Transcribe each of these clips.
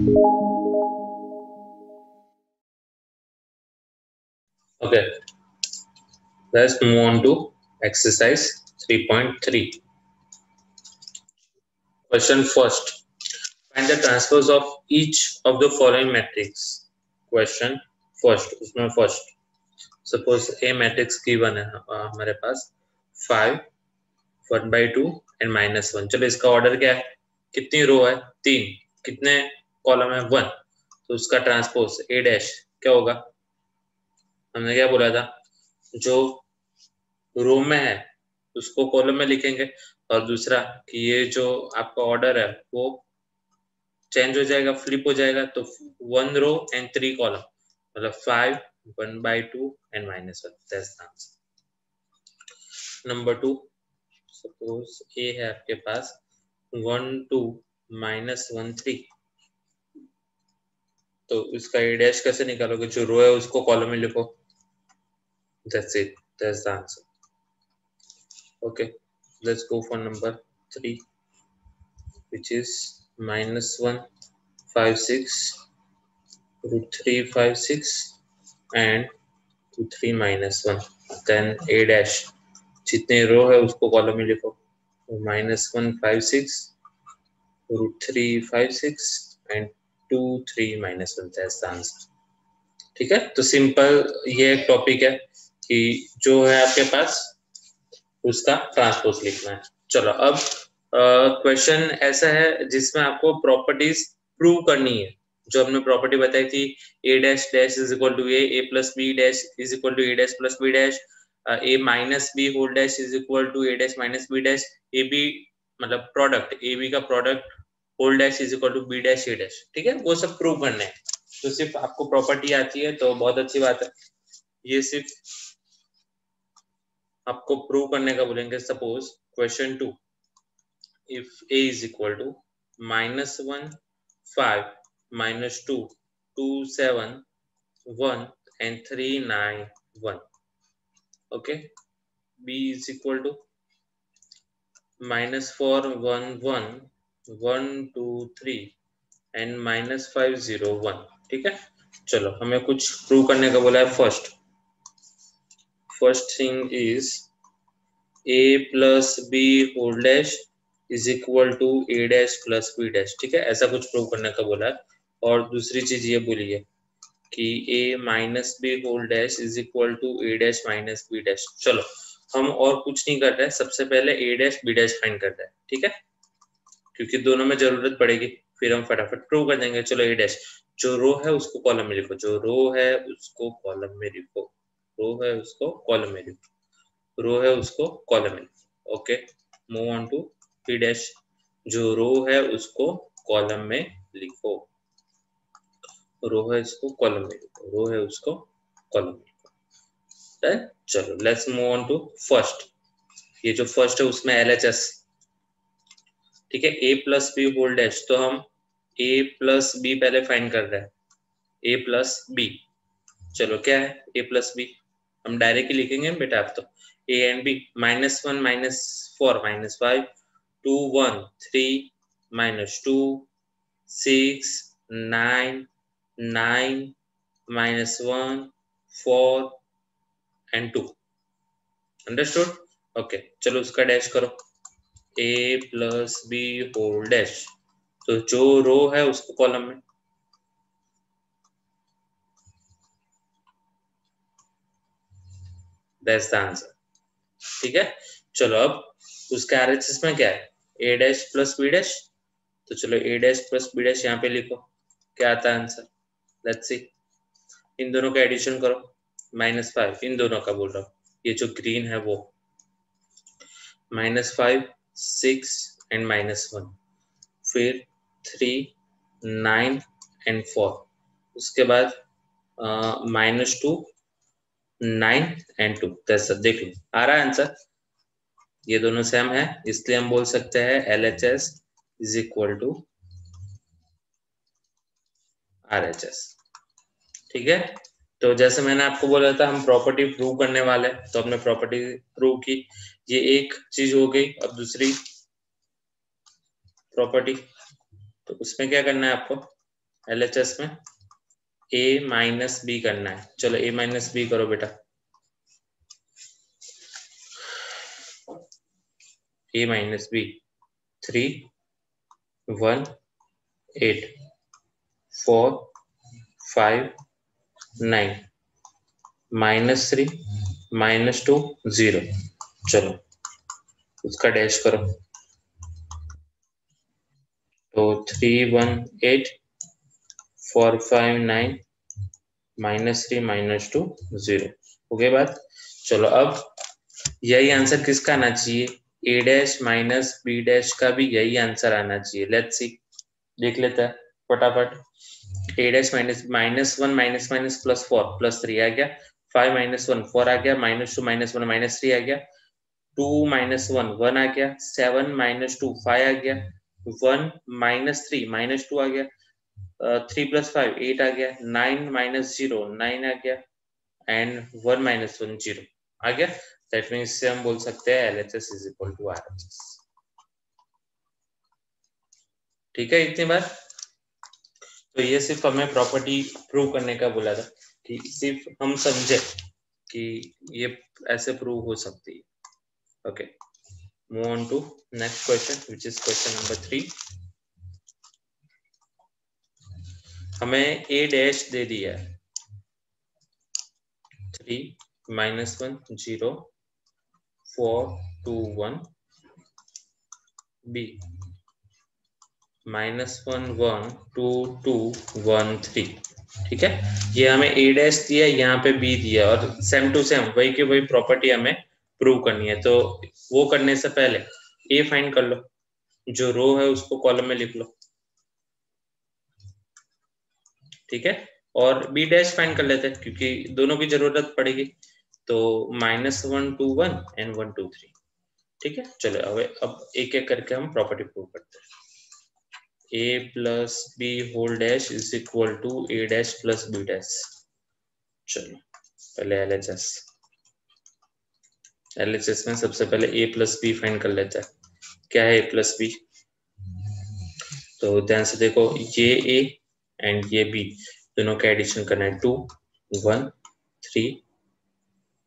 Okay, let's move on to exercise 3.3. Question first. Find the transpose of each of the following matrix. Question first, उसमें first suppose A matrix given है हमारे पास 5, 1/2 and -1. चलो इसका order क्या है, कितनी रो है, 3, कितने कॉलम है, 1, तो उसका ट्रांसपोज A डैश क्या होगा, हमने क्या बोला था, जो रो में है उसको कॉलम में लिखेंगे, और दूसरा कि ये जो आपका ऑर्डर है वो चेंज हो जाएगा, फ्लिप हो जाएगा, तो 1 रो एंड 3 कॉलम, मतलब 5, 1/2 and -1. That's the answer. Number 2, suppose A है आपके पास 1 2 -1 3, तो इसका A डैश कैसे निकालोगे, जो रो है उसको कॉलम में लिखो. That's it. That's the answer. Okay, let's go for number 3, which is -1 5 6 √3 5 6 and 2 3 -1. Then A dash जितने रो है उसको कॉलम में लिखो, -1 5 6 √3 5 6 and 2 3 -1. That's the answer. ठीक है, तो सिंपल ये एक टॉपिक है कि जो है आपके पास उसका ट्रांसपोज लिखना है. चलो अब क्वेश्चन ऐसा है जिसमें आपको प्रॉपर्टीज प्रूव करनी है, जो हमने प्रॉपर्टी बताई थी, A dash dash is equal to A plus B dash is equal to A dash plus B dash, A minus B whole dash is equal to A dash minus B dash, AB मतलब product, AB का product whole dash is equal to B dash A dash. ठीक है, वो सब prove करना है. तो सिर्फ आपको प्रॉपर्टी आती है तो बहुत अच्छी बात है, ये सिर्फ आपको प्रूव करने का बोलेंगे. Suppose question 2, if A is equal to -1 5 -2 2 7 1 and 3 9 1. Okay, B is equal to -4 1 1 1 2 3 and -5 0 1. ठीक है, चलो हमें कुछ प्रूव करने का बोला है. First thing is A plus B whole dash is equal to A dash plus B dash. ठीक है, ऐसा कुछ प्रूव करने का बोला है. और दूसरी चीज ये बोली है कि A minus B whole dash is equal to A dash minus B dash. चलो हम और कुछ नहीं कर रहे हैं, सबसे पहले A dash B dash find कर रहे हैं. ठीक है, क्योंकि दोनों में जरूरत पड़ेगी, फिर हम फटाफट प्रूव कर देंगे. चलो A डैश, जो रो है उसको कॉलम में लिखो, जो रो है उसको कॉलम में लिखो, रो है उसको कॉलम में लिखो, रो है उसको कॉलम में लिखो. Okay, move on to B dash, जो रो है उसको कॉलम में लिखो, रो है इसको कॉलम में लिखो, रो है उसको कॉलम में लिखो. राइट, चलो let's move on to first. ये जो फर्स्ट है उसमें LHS. ठीक है, A plus B whole dash, तो हम A प्लस B पहले फाइंड कर रहे हैं, A प्लस B. चलो क्या है A प्लस B, हम डायरेक्टली लिखेंगे बेटा. आप तो A and B, -1 -4 -5 2 1 3 -2 6 9 9 -1 4 and 2. Understood. Okay, चलो उसका डैश करो, A plus B whole dash, तो जो रो है उसको कॉलम में. That's the answer. ठीक है, चलो अब उसका RHS में क्या है, A dash plus B dash, तो चलो A dash plus B dash यहाँ पे लिखो, क्या आता है आंसर. लेट्स सी, इन दोनों का एडिशन करो, -5, इन दोनों का बोल रहा हूँ, ये जो ग्रीन है वो, -5 6 एंड -1, फिर 3 9 एंड 4, उसके बाद -2 9 एंड 2. देख लो आ रहा है आंसर, ये दोनों सेम है, इसलिए हम बोल सकते हैं LHS is equal to RHS. ठीक है, तो जैसे मैंने आपको बोला था हम प्रॉपर्टी प्रूव करने वाले हैं, तो हमने प्रॉपर्टी प्रूव की, ये एक चीज हो गई. अब दूसरी प्रॉपर्टी, तो उसमें क्या करना है आपको, LHS में a माइनस बी करना है। चलो a माइनस बी करो बेटा। a minus B 3 1 8 4 5 9 -3 -2 0। चलो उसका डैश करो। तो 3 1 8 4 5 9 -3 -2 0 हो गई बात। चलो अब यही आंसर किसका आना चाहिए? a dash minus B dash का भी यही आंसर आना चाहिए। लेट्स सी, देख लेते हैं फटाफट। a dash minus -1 minus minus +4 +3 आ गया। 5 -1 4 आ गया। -2 -1 -3 आ गया। 2 -1 1 आ गया। 7 -2 5 आ गया। 1 -3 -2 आ गया। 3 + 5 8 आ गया। 9 -0 9 आ गया। एंड 1 - 1 0 आ गया। दैट मीन्स से हम बोल सकते हैं LHS is equal to RHS। ठीक है इतनी बार। तो ये सिर्फ हमें प्रॉपर्टी प्रूव करने का बोला था कि सिर्फ हम समझे कि ये ऐसे प्रूव हो सकती है। Okay, move on to next question which is question number 3। हमें a डैश दे दिया है 3 -1 0 4 2 1 b -1 1 2 2 1 3। ठीक है, ये हमें a डैश दिया, यहाँ पे b दिया और सेम टू सेम वही की वही प्रॉपर्टी हमें प्रूव करनी है। तो वो करने से पहले a फाइंड कर लो, जो रो है उसको कॉलम में लिख लो। ठीक है, और b डैश फाइंड कर लेते हैं क्योंकि दोनों की जरूरत पड़ेगी। तो -1 2 1 एंड 1 2 3। ठीक है, चलो अब एक एक करके हम प्रॉपर्टी प्रूव करते हैं। a plus B whole dash is equal to a dash plus b dash. चलो पहले LHS में सबसे पहले a प्लस बी फाइंड कर लेते हैं। क्या है a प्लस बी? तो ध्यान से देखो, ये a एंड ये b दोनों का एडिशन करना है। 2 1 3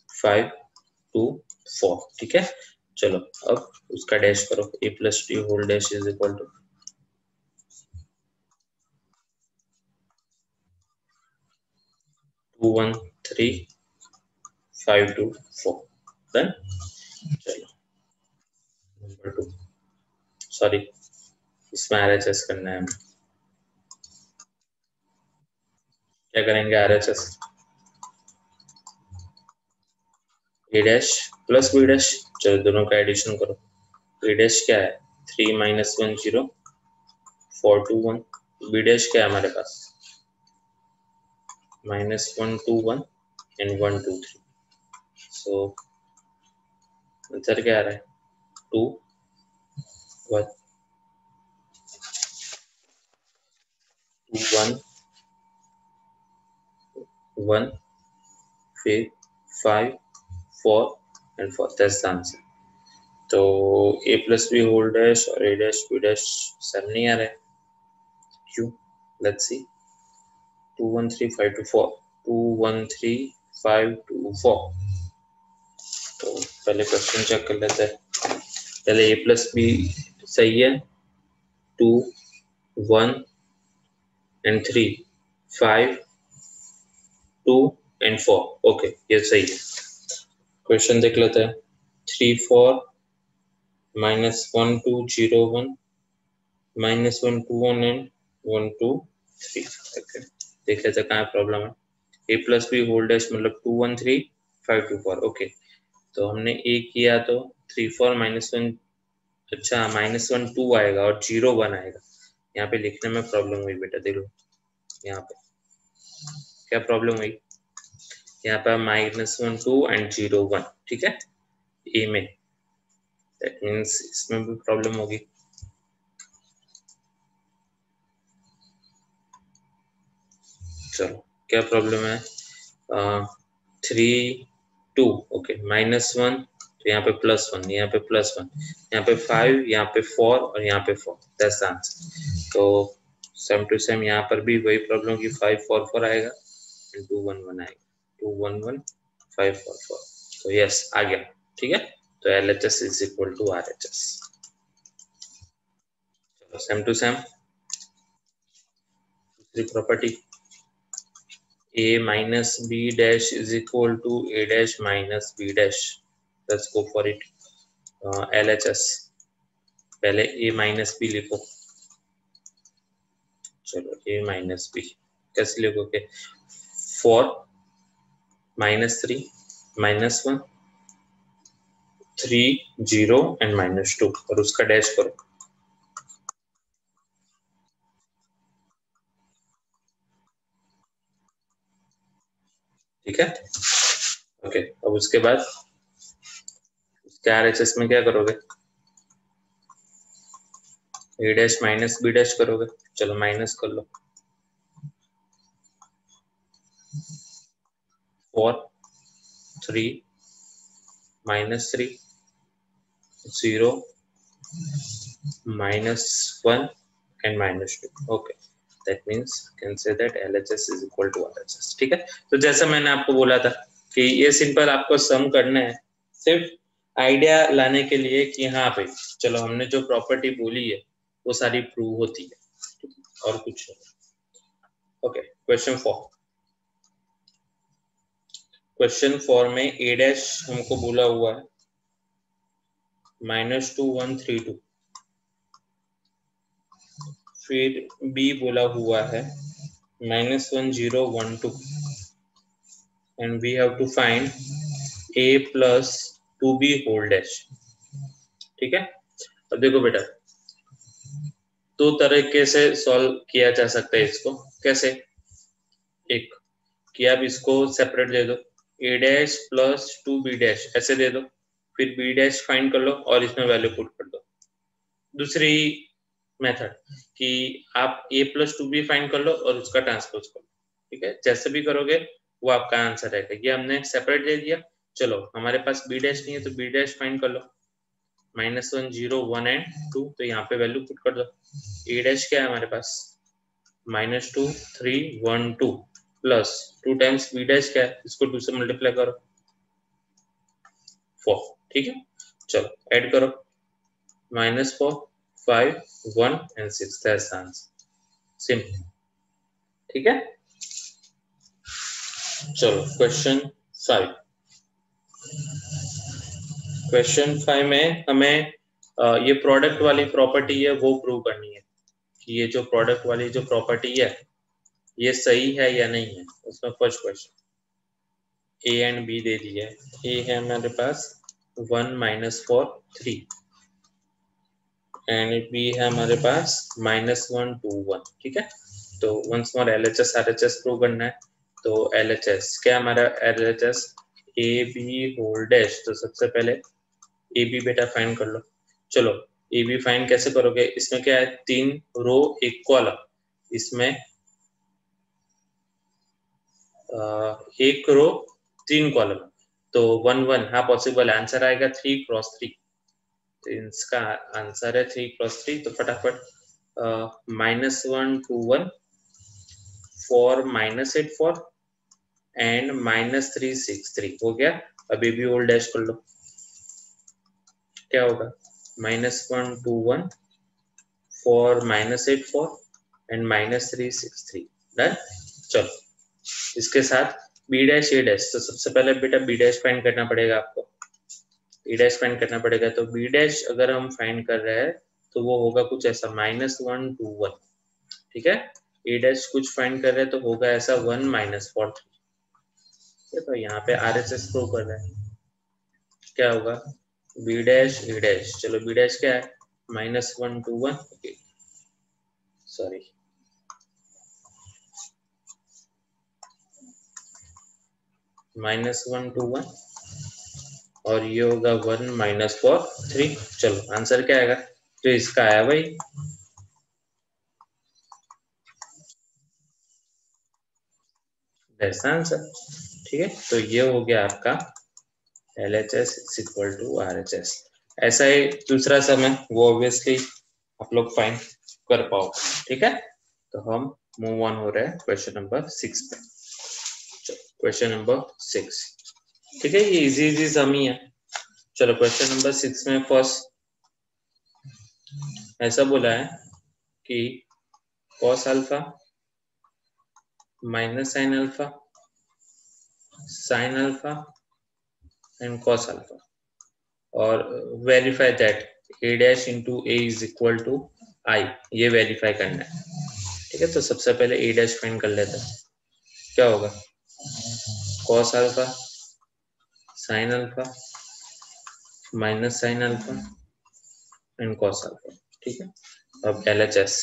5 2 4। ठीक है, चलो अब उसका डैश करो। a plus B whole dash is equal to 2 1 3 5 2 4। Done. चलो नंबर 2, सॉरी इसमें RHS करना है हमें। क्या करेंगे RHS? a dash plus b dash. चलो दोनों का एडिशन करो। a डैश क्या है? 3 -1 0 4 2 1। b डैश क्या है हमारे पास? -1 2 1 एंड 1 2 3। सो आंसर क्या आ रहा है? 2 1 2 1 1 फिर 5 4 एंड 4। That's the answer. तो a plus B whole dash और a dash b dash same नहीं आ रहा है, क्यों? Let's see. 2 1 3 5 2 4 2 1 3 5 2 4। तो पहले क्वेश्चन चेक कर लेते हैं। पहले a प्लस बी सही है। 2 1 एंड 3 5 2 एंड 4। ओके, ये सही है। क्वेश्चन देख लेते हैं। 3 4 -1 2 0 1 -1 2 1 एंड 1 2 3। ओके, देख लेते हैं कहाँ प्रॉब्लम है। a plus B whole dash मतलब 2 1 3 5 2 4। ओके, तो हमने a किया तो 3 4 -1, अच्छा -1 2 आएगा और 0 1 आएगा। यहाँ पे लिखने में प्रॉब्लम हुई बेटा, देखो यहाँ पे क्या प्रॉब्लम हुई। यहाँ पे -1 2 एंड 0 1। ठीक है, ए में, दैट मीन्स इसमें भी प्रॉब्लम होगी। चलो क्या प्रॉब्लम है? 3 2। ओके, -1 तो यहाँ पे +1, यहाँ पे +1, यहाँ पे 5, यहाँ पे 4 और यहाँ पे 4। That's the answer. तो सेम टू सेम यहाँ पर भी वही प्रॉब्लम की 5 4 4 आएगा, 2 1 1 आएगा, 2 1 1 5 4 4। तो यस आ गया, ठीक है। तो LHS is equal to RHS। चलो सेम टू सेम दूसरी property, A minus B dash is equal to A dash minus B dash। Let's go for it। LHS पहले A minus B लिखो। चलो A minus B कैसे लिखोगे? 4 minus 3 minus 1 3 0 and minus 2 और उसका dash करो। ठीक है, ओके। अब उसके बाद उसके RHS में क्या करोगे? A dash minus B dash करोगे। चलो माइनस कर लो। 4 3 minus 3 0 minus 1 and minus 2। okay, that means you can say that LHS is equal to RHS। ठीक है, तो जैसा मैंने आपको बोला था कि ये सिंपल आपको सम करना है, सिर्फ आइडिया लाने के लिए कि हाँ भाई चलो हमने जो प्रॉपर्टी बोली है वो सारी प्रूव होती है, और कुछ नहीं। Okay, question 4। क्वेश्चन 4 में A डैश हमको बोला हुआ है -2 1 3 2, फिर B बोला हुआ है -1 0 1 2 and we have to find A plus 2B whole dash। ठीक है, अब देखो बेटा दो तरीके से सॉल्व किया जा सकता है इसको। कैसे? एक कि आप इसको सेपरेट दे दो, A dash plus 2B dash ऐसे दे दो, फिर B डैश फाइंड कर लो और इसमें वैल्यू पुट कर दो। दूसरी मेथड कि आप A प्लस 2B फाइंड कर लो और उसका ट्रांसपोज कर लो। ठीक है, जैसे भी करोगे वो आपका आंसर रहेगा। ये हमने सेपरेट दे दिया। चलो हमारे पास B डैश नहीं है तो B डैश फाइंड कर लो, -1 0 1 एंड 2, तो यहाँ पे वैल्यू पुट कर दो। A डैश क्या है हमारे पास? -2 3 1 2 प्लस 2 टाइम्स B डैश क्या है? इसको 2 से मल्टीप्लाई करो, 4। ठीक है, चलो ऐड करो, -4 5 1 एंड 6, दैट्स आंसर। सिंपल। ठीक है, चलो क्वेश्चन 5। क्वेश्चन 5 में हमें ये प्रोडक्ट वाली प्रॉपर्टी है वो प्रूव करनी है कि ये जो प्रोडक्ट वाली जो प्रॉपर्टी है ये सही है या नहीं है। उसमें first question A and B दे दिया है। A है हमारे पास 1 -4 3 एंड B है हमारे पास -1 2 1। ठीक है, तो once more LHS RHS prove करना है। तो LHS क्या हमारा LHS AB होल डैश, तो सबसे पहले AB बेटा फाइंड कर लो। चलो AB फाइंड कैसे करोगे? इसमें क्या है? 3 रो 1 कॉलम, इसमें 1 रो 3 कॉलम, तो 1 1 हाँ पॉसिबल, आंसर आएगा 3 क्रॉस 3। तो इसका आंसर है 3 क्रॉस 3। तो फटाफट -1 2 1 4 -8 4 एंड -3 6 3 हो गया। अब AB होल डैश कर लो, क्या होगा? -1 2 1 4 -8 4 एंड -3 6 3। डन। चलो इसके साथ B डैश A डैश, तो सबसे पहले बेटा B डैश फाइंड करना पड़ेगा आपको। B डैश फाइंड करना पड़ेगा, तो B डैश अगर हम फाइंड कर रहे हैं तो वो होगा कुछ ऐसा -1 2 1। ठीक है, A डैश कुछ फाइंड कर रहे हैं तो होगा ऐसा 1 -4 3। तो यहाँ पे RHS प्रूव कर रहे हैं, क्या होगा? B dash A dash. चलो B डैश क्या है? -1 2 1, सॉरी -1 2 1 और ये होगा 1 -4 3। चलो आंसर क्या आएगा? तो इसका आया भाई ऐसा आंसर। ठीक है, तो ये हो गया आपका LHS = RHS। ऐसा ही दूसरा सम है, वो ऑब्वियसली आप लोग फाइंड कर पाओ। ठीक है, तो हम मूव ऑन हो रहे हैं क्वेश्चन नंबर 6 पे। क्वेश्चन नंबर 6, ठीक है, ये इजी सम ही है। चलो क्वेश्चन नंबर 6 में फर्स्ट ऐसा बोला है कि cos alpha minus sine alpha, sine alpha and cos alpha, और verify that a dash into a is equal to i, ये वेरीफाई करना है। ठीक है, तो सबसे पहले a डैश फाइंड कर लेते हैं। क्या होगा, cos alpha sine alpha minus sine alpha and cos alpha. ठीक है, अब LHS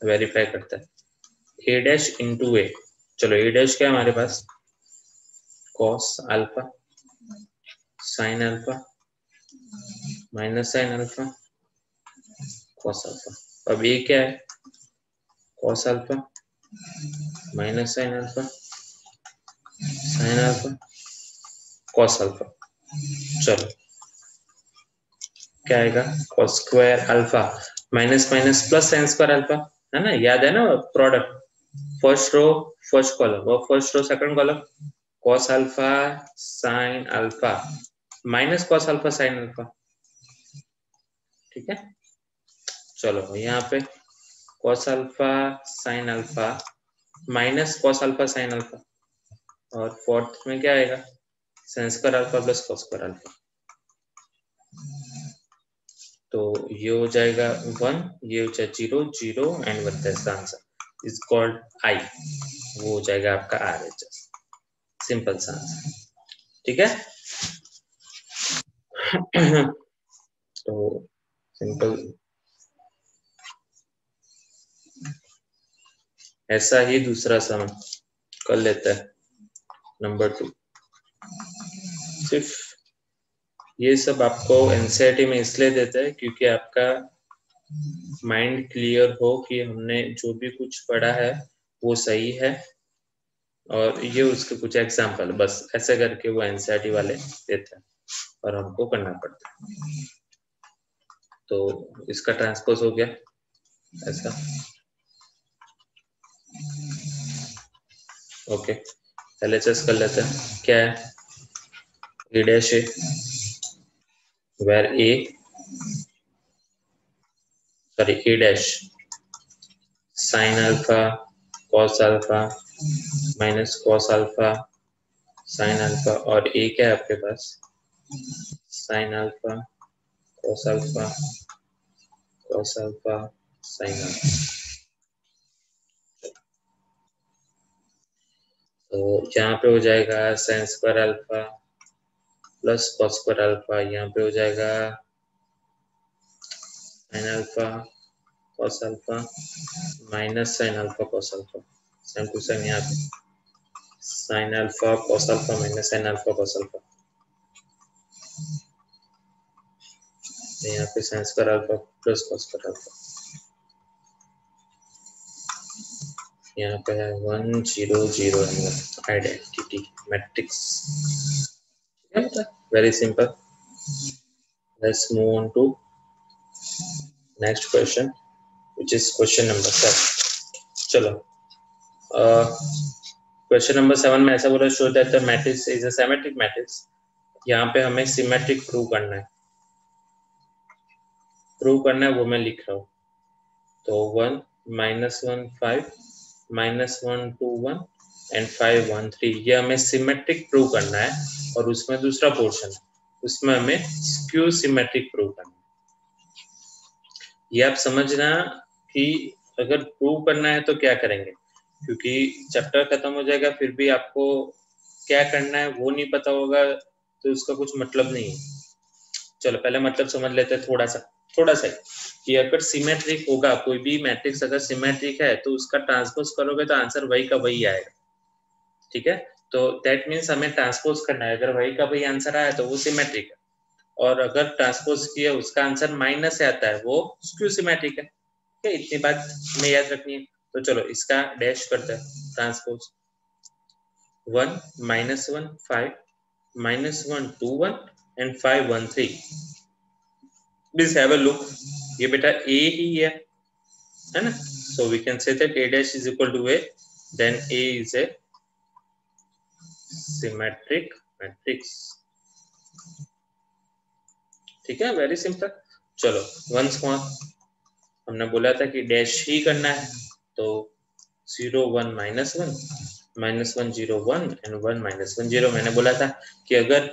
वेरीफाई करता है। a डैश इंटू a, चलो a डैश क्या है हमारे पास, cos alpha sine alpha minus sine alpha cos alpha. अब ये क्या है, cos alpha minus sine alpha sine alpha cos alpha. चलो क्या आएगा, cos square alpha minus minus plus sign square alpha, है ना, याद है ना product, first row first column और first row second column, cos alpha sine alpha minus cos alpha sine alpha. ठीक है, चलो यहाँ पे cos alpha sine alpha minus cos alpha sine alpha, और फोर्थ में क्या आएगा, sine square alpha plus cos square alpha. तो ये हो जाएगा 1, ये हो जाएगा 0 0 and 1, that's the answer is called I, वो हो जाएगा आपका RHS, सिंपल सा आंसर। ठीक है, तो सिंपल ऐसा ही दूसरा सम कर लेता है, नंबर 2। सिर्फ ये सब आपको एनसीईआरटी में इसलिए देता है क्योंकि आपका माइंड क्लियर हो कि हमने जो भी कुछ पढ़ा है वो सही है, और ये उसके कुछ एग्जाम्पल, बस ऐसे करके वो एनसीईआरटी वाले देते हैं और हमको करना पड़ता है। तो इसका ट्रांसपोज हो गया ऐसा, ओके, LHS कर लेते हैं। क्या है, a डैश है where a dash sine alpha cos alpha minus cos alpha sine alpha, और a क्या है आपके पास, sine alpha cos alpha sine alpha. तो यहाँ पे हो जाएगा sine square alpha plus cos square alpha, यहाँ पे हो जाएगा sine alpha cos alpha minus sine alpha cos alpha, same to same यहाँ पे sine alpha cos alpha minus sine alpha cos alpha, यहाँ पे sine square alpha plus cos square alpha, यहाँ पे है 1 0 0 identity matrix. Very simple, let's move on to next question which is question number 7। चलो question number 7 में ऐसा बोला, show that the matrix is a symmetric matrix. यहाँ पे हमें सिमेट्रिक प्रूव करना है, वो मैं लिख रहा हूँ। तो 1 -1 5 -1 2 1 एंड 5 1 3, ये हमें सिमेट्रिक प्रूव करना है, और उसमें दूसरा पोर्शन है, उसमें हमें स्क्यू सिमेट्रिक प्रूव करना है। ये आप समझना कि अगर प्रूव करना है तो क्या करेंगे, क्योंकि चैप्टर खत्म हो जाएगा फिर भी आपको क्या करना है वो नहीं पता होगा, तो उसका कुछ मतलब नहीं है। चलो पहले मतलब समझ लेते हैं थोड़ा सा कि अगर सिमेट्रिक होगा कोई भी मैट्रिक्स, अगर सिमेट्रिक है तो उसका ट्रांसपोज करोगे तो आंसर वही का वही आएगा। ठीक है, तो दैट मीन्स हमें ट्रांसपोज करना है, अगर वही का वही आंसर आया तो वो सिमेट्रिक है, और अगर ट्रांसपोज किया उसका आंसर माइनस से आता है वो स्क्यू सिमेट्रिक है। ठीक है, इतनी बात हमें याद रखनी है। तो चलो इसका डैश करते हैं transpose, 1 -1 5 -1 2 1 and 5 1 3। Please have a look, ये बेटा ए ही है ना, So we can say that A dash is equal to A, then A is a symmetric matrix. ठीक है, वेरी सिंपल। चलो वंस मोर, हमने बोला था कि डैश ही करना है, तो 0 1 -1 -1 0 1 एंड 1 -1 0। मैंने बोला था कि अगर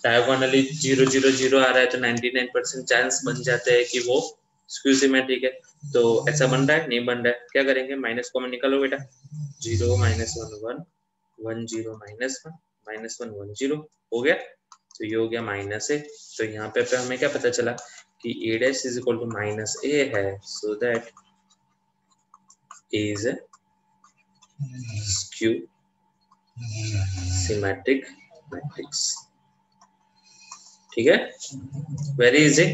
डायगोनली 0 0 0 आ रहा है तो 99% चांस बन जाते हैं कि वो स्क्यू सिमेट्रिक है। तो ऐसा बन रहा है? नहीं बन रहा है। क्या करेंगे? माइनस कॉमन निकालो बेटा। 0 -1 1 1 0 -1 -1 1 0 हो गया। तो ये हो गया माइनस ए। तो यहाँ पे हमें क्या पता चला कि A dash is equal to minus A है, so that A is a skew symmetric matrix. ठीक है, वेरी इजी।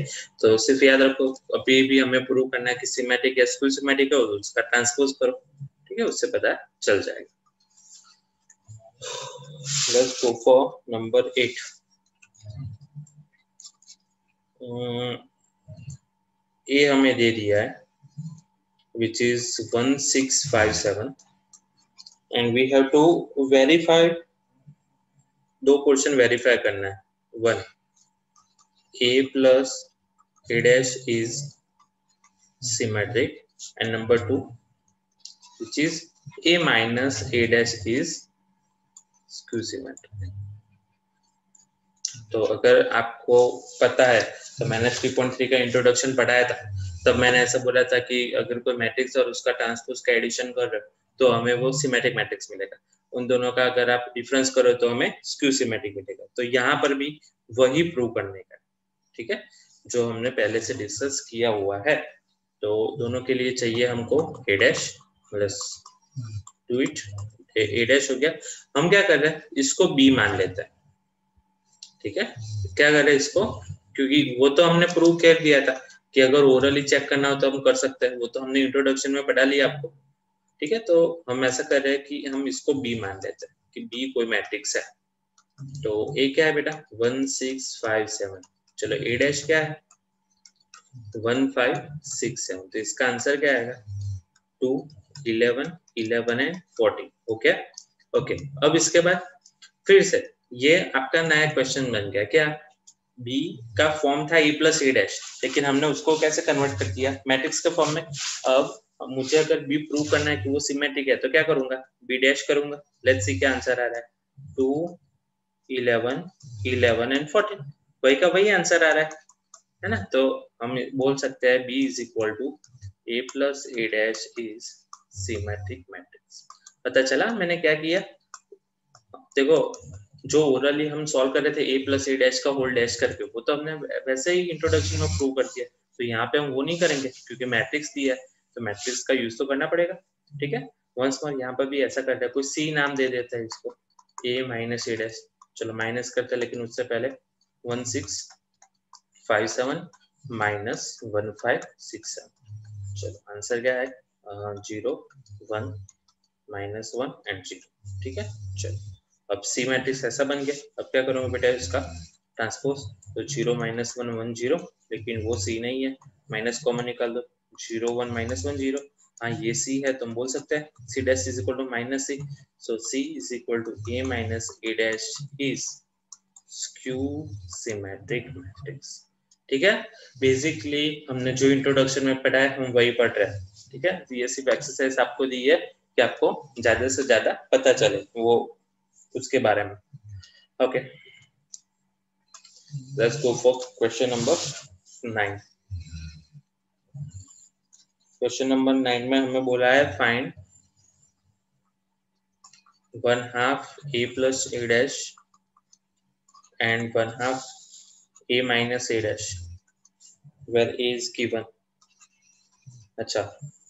तो सिर्फ याद रखो, अभी भी हमें प्रूव करना है कि सिमेट्रिक या स्क्यू सिमेट्रिक है, उसका ट्रांसपोज करो। ठीक है, उससे पता चल जाएगा। Let's go for number 8। ये हमें दे दिया है which is 1657 and we have to verify, दो क्वेश्चन वेरीफाई करना है। 1 a plus a dash is symmetric and number 2 which is a minus a dash is skew symmetric। तो अगर आपको पता है, तो मैंने 3.3 का इंट्रोडक्शन पढ़ाया था, तब मैंने ऐसा बोला था कि अगर कोई मैट्रिक्स और उसका ट्रांसपोज का एडिशन कर रहे हो तो हमें वो सिमेट्रिक मैट्रिक्स मिलेगा। उन दोनों का अगर आप डिफरेंस करो तो हमें स्क्यू सिमेट्रिक मिलेगा। तो यहाँ पर भी वही प्रूव करने का, ठीक है, जो हमने पहले से डिस्कस किया हुआ है। तो दोनों के लिए चाहिए हमको A dash plus do it. A dash हो गया। हम क्या कर रहे हैं, इसको बी मान लेते हैं। ठीक है, क्या कर रहे हैं इसको, क्योंकि वो तो हमने प्रूव कर दिया था कि अगर ओरली चेक करना हो तो हम कर सकते हैं, वो तो हमने इंट्रोडक्शन में पढ़ा लिया आपको। ठीक है, तो हम ऐसा कर रहे हैं कि हम इसको बी मान लेते हैं कि बी कोई मैट्रिक्स है। तो ए क्या है बेटा? 1657। चलो ए डैश क्या है? 1567। तो इसका आंसर क्या आएगा? 2 11 11 एंड 14। Okay okay. अब इसके बाद फिर से ये आपका नया क्वेश्चन बन गया। क्या? बी का फॉर्म था ए प्लस ए डैश, लेकिन हमने उसको कैसे कन्वर्ट कर दिया? मैट्रिक्स के फॉर्म में। अब मुझे अगर बी प्रूव करना है कि वो सिमेट्रिक है तो क्या करूंगा? बी डैश करूंगा। लेट्स सी क्या आंसर आ रहा है। 2 11 11 एंड 14। वही का वही आंसर आ रहा है ना। तो हम बोल सकते हैं B is equal to A plus A dash is symmetric matrix. पता चला मैंने क्या किया? देखो, जो ओरली हम सॉल्व कर रहे थे ए प्लस ए डैश का होल डैश करके, वो तो हमने वैसे ही इंट्रोडक्शन में प्रूव कर दिया। तो यहाँ पे हम वो नहीं करेंगे क्योंकि मैट्रिक्स दिया है, तो मैट्रिक्स का यूज तो करना पड़ेगा। ठीक है, वंस मोर यहाँ पर भी ऐसा करते हैं, कोई सी नाम दे देता है इसको, ए माइनस ए डैश। चलो माइनस करते हैं, लेकिन उससे पहले 1657 माइनस 1567। चलो आंसर क्या है? 0 1 -1 एंड 0। ठीक है, चलो अब सी मैट्रिक्स ऐसा बन गया। अब क्या करूंगा बेटा इसका ट्रांसपोज? तो 0 -1 1 0, लेकिन वो सी नहीं है, माइनस कॉमन निकाल दो। 0 1 -1 0। हाँ ये सी है, तो हम बोल सकते हैं C dash is equal to minus C. So C is equal to A minus A dash is skew symmetric matrix. ठीक है, बेसिकली हमने जो इंट्रोडक्शन में पढ़ा है हम वही पढ़ रहे हैं। ठीक है, ये सिर्फ एक्सरसाइज आपको दी है कि आपको ज्यादा से ज्यादा पता चले वो उसके बारे में। Okay, let's go for question number 9। Question number 9 में हमें बोला है find 1/2 a plus a dash and 1/2 a minus a dash where a is given। अच्छा,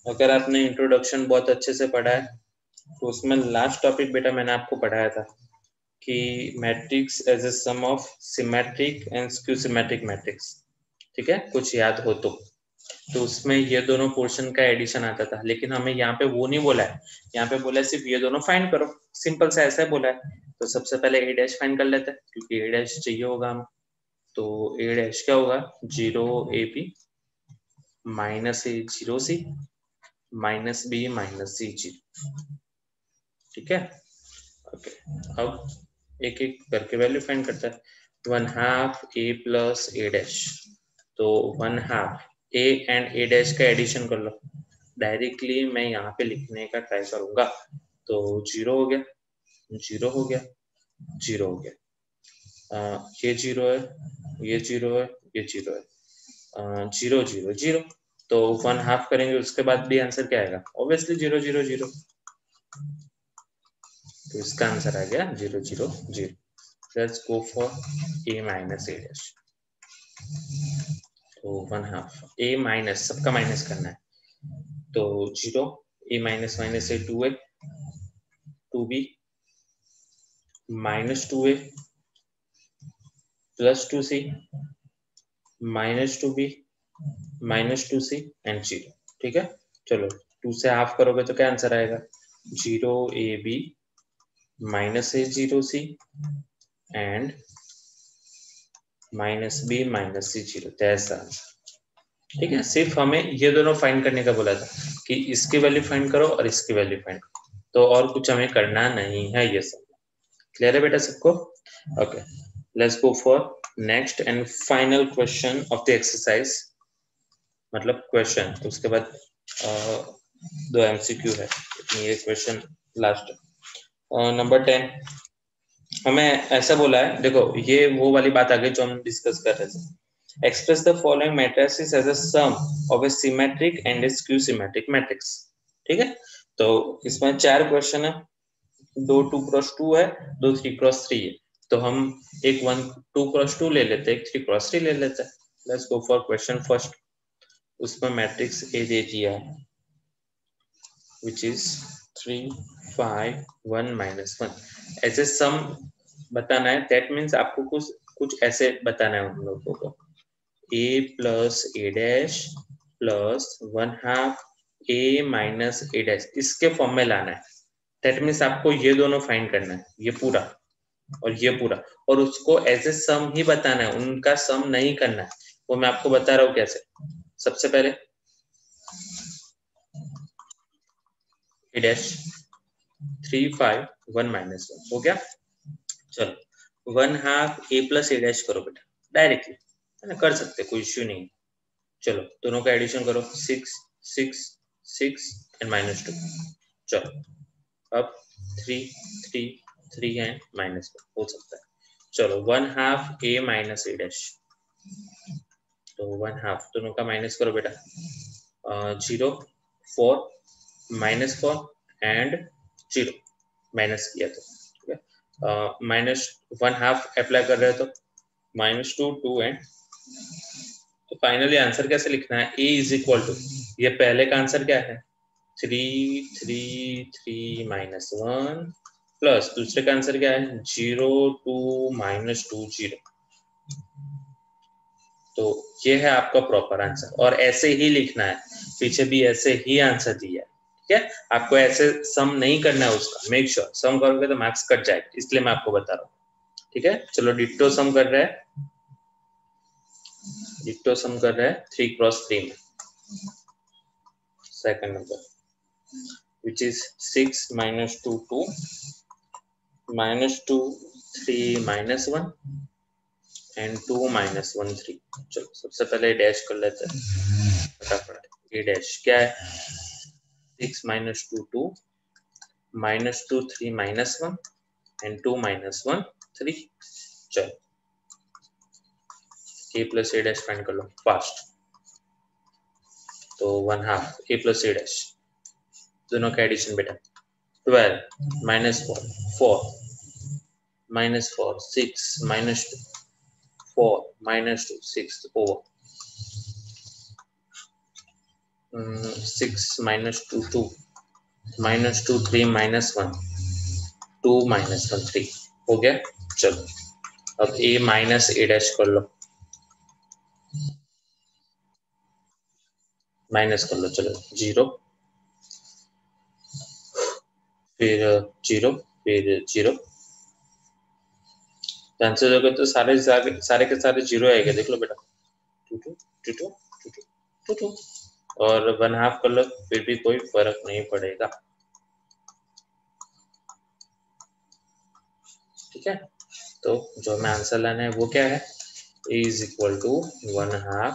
अगर आपने इंट्रोडक्शन बहुत अच्छे से पढ़ा है तो उसमें लास्ट टॉपिक बेटा मैंने आपको पढ़ाया था कि matrix as a sum of symmetric and skew symmetric matrix. ठीक है, कुछ याद हो तो उसमें ये दोनों पोर्शन का एडिशन आता था, लेकिन हमें यहाँ पे वो नहीं बोला है। यहाँ पे बोला है सिर्फ ये दोनों फाइंड करो, सिंपल सा ऐसा बोला है। तो सबसे पहले ए डैश फाइंड कर लेते हैं क्योंकि ए डैश चाहिए होगा हमें। तो ए डैश क्या होगा? 0 A B minus A 0 C minus B minus C zero, ठीक है। ओके, अब एक एक करके वैल्यू फाइंड करता है। 1/2 a प्लस a डैश, तो 1/2 a एंड a डैश का एडिशन कर लो। डायरेक्टली मैं यहाँ पे लिखने का ट्राई करूंगा, तो 0 हो गया, 0 हो गया, 0 हो गया, ये 0 है, ये 0 है, ये 0 है, 0 0 0, तो 1/2 करेंगे उसके बाद भी आंसर क्या आएगा? ऑब्वियसली 0 0 0, तो इसका आंसर आ गया 0 0 0। Let's go for a minus a dash, तो 1/2 a माइनस, सबका माइनस करना है, तो 0, a माइनस माइनस है 2a, 2b minus 2a plus 2c minus 2b minus 2c and 0, ठीक है। चलो 2 से हाफ करोगे तो क्या आंसर आएगा? 0ab minus a 0c and minus b minus c 0, that's the answer, ठीक है। सिर्फ हमें ये दोनों फाइंड करने का बोला था कि इसकी वैल्यू फाइंड करो और इसकी वैल्यू फाइंड करो, तो और कुछ हमें करना नहीं है। ये सब क्लियर है बेटा सबको? Okay, let's go for next and final question of the exercise, मतलब क्वेश्चन, उसके बाद 2 MCQ है, ये क्वेश्चन लास्ट। नंबर 10 हमें ऐसा बोला है, देखो ये वो वाली बात आ गई जो हम डिस्कस कर रहे थे। Express the following matrices as a sum of a symmetric and a skew symmetric matrix, ठीक है। तो इसमें 4 क्वेश्चन है, 2 2x2 है, 2 3x3 है, तो हम एक 1 2x2 ले लेते हैं, एक 3x3 ले लेते हैं। Let's go for question first. उसमें मैट्रिक्स ए दे दिया है which is 3 5 1 -1, ऐसे सम बताना है। दैट मीन्स आपको कुछ ऐसे बताना है उन लोगों को, a plus a dash plus 1/2 a minus a dash, इसके फॉर्म में लाना है। दैट मीन्स आपको ये दोनों फाइंड करना है, ये पूरा और ये पूरा, और उसको एज ए सम ही बताना है, उनका सम नहीं करना है। वो मैं आपको बता रहा हूँ कैसे। सबसे पहले a डैश 3 5 1 -1 हो गया। चलो 1/2 a प्लस a डैश करो बेटा, डायरेक्टली है ना, कर सकते, कोई इश्यू नहीं। चलो दोनों का एडिशन करो, 6 6 6 एंड -2। चलो अब 3 3 3 एंड -1 हो सकता है। चलो 1/2 a माइनस a डैश, तो 1/2 दोनों का माइनस करो बेटा, 0 4 -4 एंड 0, माइनस किया तो ठीक है। माइनस 1/2 अप्लाई कर रहे हो तो -2 2 एंड, तो फाइनली आंसर कैसे लिखना है? a इज इक्वल टू, ये पहले का आंसर क्या है? 3 3 3 -1 प्लस दूसरे का आंसर क्या है? 0 2 -2 0। तो ये है आपका प्रॉपर आंसर, और ऐसे ही लिखना है, पीछे भी ऐसे ही आंसर दिया है, ठीक है। आपको ऐसे सम नहीं करना है उसका, मेक श्योर सम करोगे तो मार्क्स कट जाएगा, इसलिए मैं आपको बता रहा हूँ, ठीक है। चलो डिट्टो सम कर रहे हैं, डिट्टो सम कर रहे हैं 3x3 में, second number, which is 6 -2 2 -2 3 -1 and 2 -1 3। चलो सबसे पहले डैश कर लेते हैं फटाफट। ये डैश क्या है? 6 -2 2 -2 3 -1 एंड 2 -1 3। चलो a plus a dash find कर लो फास्ट, तो 1/2 a प्लस a डैश, दोनों का एडिशन बेटा 12 -4 4 -4 6 -2 4 -2 6 over 6 -2 2 -2 3 -1 2 -1 3 हो गया। चलो अब a माइनस a डैश कर लो, माइनस कर लो। चलो 0 फिर 0 फिर 0, आंसर दोगे तो सारे के सारे 0 आएगा, देख लो बेटा, 2 2 2 2 2 2 2 2। और 1/2 कर लो फिर भी कोई फर्क नहीं पड़ेगा। ठीक है, तो जो हमें आंसर लाना है वो क्या है, a is equal to 1/2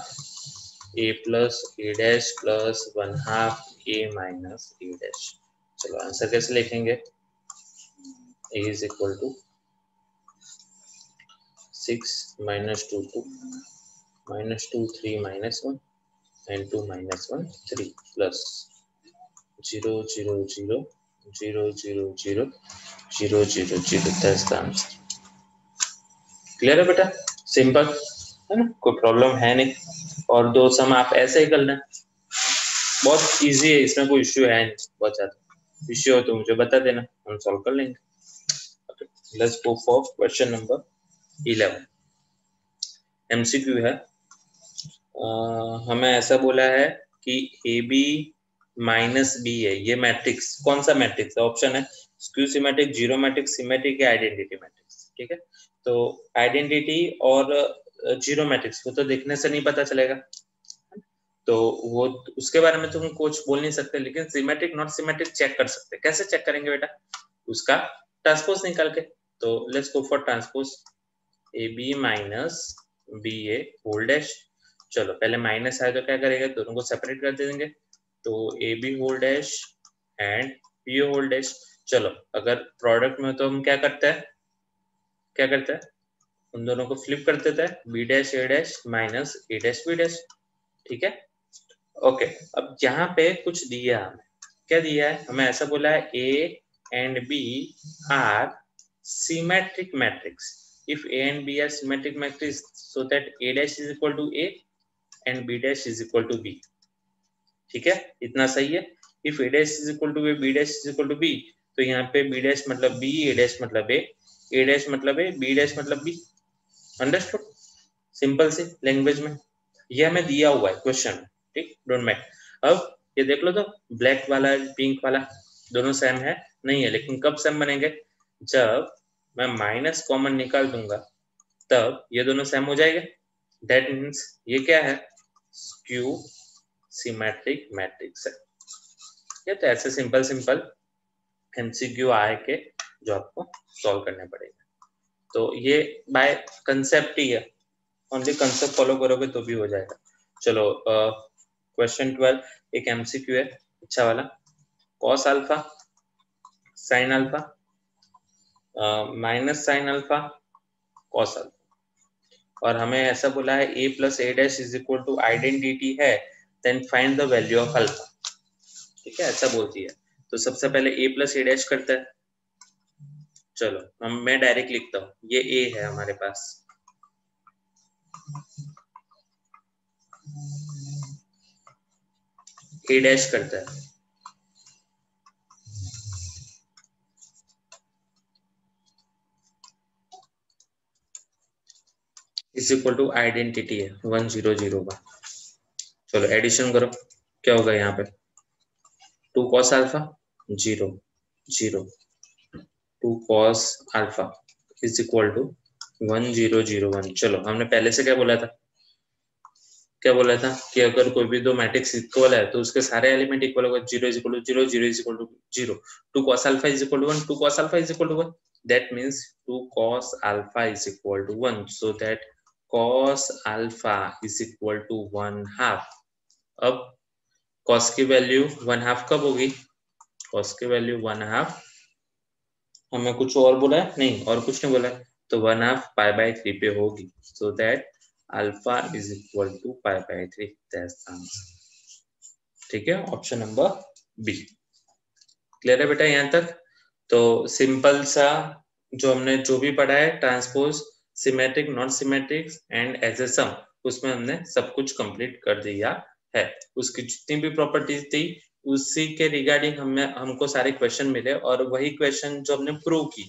a plus A dash plus 1/2 a minus A dash. चलो आंसर कैसे लिखेंगे, a is equal to 6 minus 2 2 minus 2 3 minus 1 and 2 minus 1 3 plus 0 0 0 0 0 0 0 0 0। That's the answer. Clear है बेटा, सिंपल है ना, कोई प्रॉब्लम है नहीं। और दो सम आप ऐसे ही कर लें, बहुत इजी है, इसमें कोई इश्यू है नहीं, बहुत ज्यादा इश्यू हो तो मुझे बता देना, हम सॉल्व कर लेंगे। Let's go for question number 11। MCQ है। हमें ऐसा बोला है कि ए बी माइनस बी है, ये मैट्रिक्स कौन सा मैट्रिक्स है, ऑप्शन है skew symmetric, zero matrix, symmetric या आइडेंटिटी मैट्रिक्स। ठीक है, तो आइडेंटिटी और जीरो मैट्रिक्स वो तो देखने से नहीं पता चलेगा, तो वो उसके बारे में तुम कुछ बोल नहीं सकते, लेकिन सिमेट्रिक नॉट सिमेट्रिक चेक कर सकते। कैसे चेक करेंगे बेटा, उसका ट्रांसपोज निकाल के। तो let's go for transpose, A B minus B A whole dash. चलो पहले माइनस आए तो क्या करेंगे, दोनों को सेपरेट कर देंगे, तो A B whole dash and B whole dash. चलो अगर प्रोडक्ट में तो हम क्या करते हैं, उन दोनों को फ्लिप कर देते हैं, B dash A dash minus A dash B dash. ठीक है, ओके। अब यहाँ पे कुछ दिया हमें, क्या दिया है, हमें ऐसा बोला है A and B are symmetric matrix. If A and B are symmetric matrix so that A dash is equal to A and B dash is equal to B. ठीक है, इतना सही है। If A dash is equal to A, B dash is equal to B, तो यहाँ पे B dash मतलब B, A dash मतलब ए डैश मतलब ए, बी डैश मतलब बी। अंडरस्टूड, सिंपल सी लैंग्वेज में ये हमें दिया हुआ है क्वेश्चन में। ठीक, डोंट मैक। अब ये देख लो तो ब्लैक वाला पिंक वाला दोनों सेम है, नहीं है, लेकिन कब सेम बनेंगे, जब मैं माइनस कॉमन निकाल दूंगा तब ये दोनों सेम हो जाएंगे। दैट मीन्स ये क्या है, स्क्यू सिमेट्रिक मैट्रिक्स है। ये तो ऐसे सिंपल एमसीक्यू आए के जो आपको सॉल्व करने पड़ेगा। तो ये बाय कंसेप्ट ही है, ओनली कंसेप्ट फॉलो करोगे तो भी हो जाएगा। चलो क्वेश्चन 12 एक एमसीक्यू है अच्छा वाला, cos alpha sine alpha minus sine alpha cos alpha, और हमें ऐसा बोला है a plus A dash is equal to identity है, then find the value of alpha. ठीक है, ऐसा बोलती है। तो सबसे पहले a प्लस ए डैश करते हैं। चलो मैं डायरेक्ट लिखता हूँ, ये a है हमारे पास, ए डैश करता है, इज इक्वल टू आइडेंटिटी है 1001। चलो एडिशन करो, क्या होगा यहाँ पे, 2 cos alpha 0 0 2 cos alpha is equal to 1001। चलो हमने पहले से क्या बोला था कि अगर कोई भी दो मैट्रिक्स इक्वल है तो उसके सारे एलिमेंट इक्वल होगा, 0 is equal to 0 0 is equal to 0, 2 cos alpha is equal to 1 2 cos alpha is equal to 1, that means 2 cos alpha is equal to 1, so that cos alpha is equal to 1/2। अब cos की value 1/2 कब होगी, cos की value 1/2, हमें कुछ और बोला है नहीं, और कुछ नहीं बोला है, तो 1/2 π/3 पे होगी, so that alpha is equal to π/3। That's answer. ठीक है, ऑप्शन नंबर बी। क्लियर है बेटा यहाँ तक। तो सिंपल सा जो हमने जो भी पढ़ा है, transpose, symmetric, non symmetric and as a sum, उसमें हमने सब कुछ कंप्लीट कर दिया है। उसकी जितनी भी प्रॉपर्टीज थी उसी के रिगार्डिंग हमको सारे क्वेश्चन मिले, और वही क्वेश्चन जो हमने प्रूव की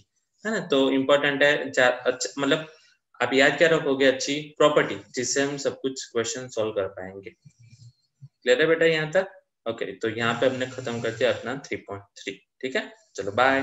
है ना। तो इम्पोर्टेंट है, मतलब आप याद क्या रखोगे, अच्छी प्रॉपर्टी जिससे हम सब कुछ क्वेश्चन सॉल्व कर पाएंगे। क्लियर है बेटा यहाँ तक। ओके, तो यहाँ पे हमने खत्म कर दिया अपना 3.3। ठीक है, चलो बाय।